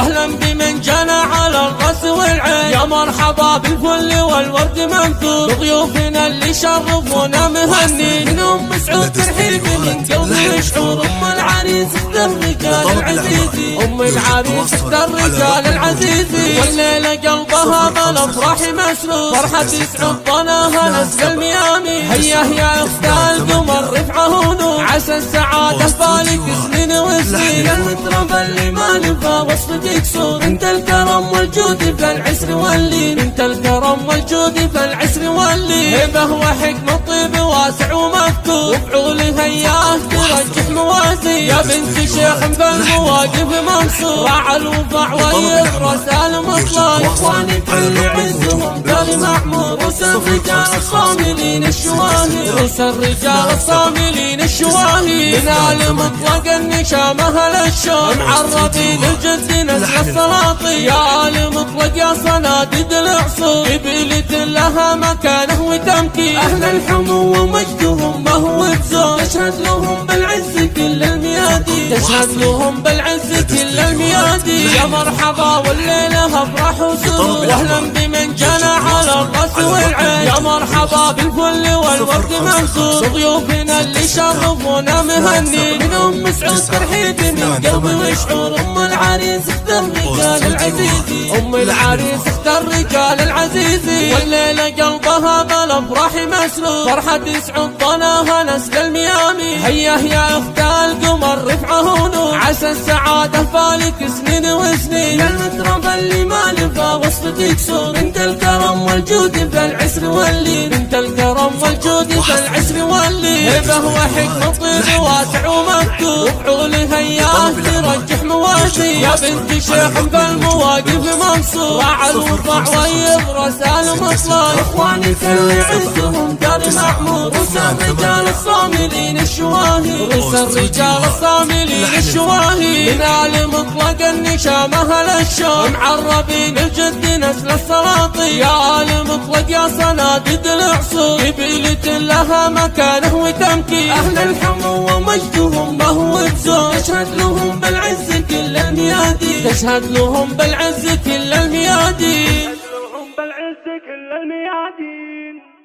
واهلا بمن جنى على الراس والعين. يا مرحبا بالفل والورد منثور ضيوفنا اللي شرفونا مهني. من ام سعود ترحيب من قلبي شعور. ام العريس اختار الرجال العزيزي. ام العريس اختار الرجال العزيزي. والليله قلبها بالافراح مسرور. فرحة يسعد ظناها نسل الميامي. هيا يا اخت القمر رفعه ونور. عسى السعاده بالك سنين وسنين. يا المطرب اللي ما نفى وصفك يكسور. انت الكرم والجود في العسر واللين. انت الكرم والجود في العسر واللين. هبه وحكمه طيب واسع ومفتوح. وفعوله هياه ترجح موازين. يا بنت شيخ بالمواقف منصور. راعى الوفاء ويدرس المطلع. اخواني كل عزهم قال معمور. رؤوس الرجال الصاملين الشواهي. رؤوس الرجال الصاملين الشواهي. من آل مطلق النشامه للشوم. معربين الجد نسل السلاطين. يا آل مطلق يا صناديد العصور. قبيلة لها مكانه وتمكين. أهل الحمو ومجدهم ما هو بزور. تشهد لهم بالعز كل الميادين. تشهد لهم بالعز كل الميادين. يا مرحبا والليلة أفراح وسرور. واهلا بمن جنى على الراس والعين. يا مرحبا بالفل والورد منثور ضيوفنا اللي شرفونا مهني. من ام سعود ترحيب من قلبي وشعور. ام العريس اختار الرجال العزيزي. ام العريس اختار الرجال العزيزي. والليله قلبها بالافراح مسرور. فرحة يسعد ظناها نسل الميامي. هيا يا اخت القمر رفعه ونور. عسى السعاده بالك سنين وسنين. يا المطرب اللي ما نفى وصفك يكسور. انت الكرم والجود في العسر واللين. انت الكرم والجود في العسر واللين. هبه وحكمه طيب واسع ومفتوح. وفعوله هياه ترجح موازين. يا بنت شيخ بالمواقف منصور. راعى الوفاء ويدرس المطلع. اخواني كل عزهم دار معمور. رؤوس الرجال الصاملين الشواهي. رؤوس الرجال الصاملين الشواهي. من آل مطلق النشامه للشوم. معربين الجد نسل السلاطين. يا آل مطلق يا صناديد العصور. قبيلة لها مكانه وتمكين. أهل الحمو ومجدهم ما هو بزور. تشهد لهم بالعز كل الميادين. تشهد لهم بالعز كل الميادين. تشهد لهم بالعز كل الميادين.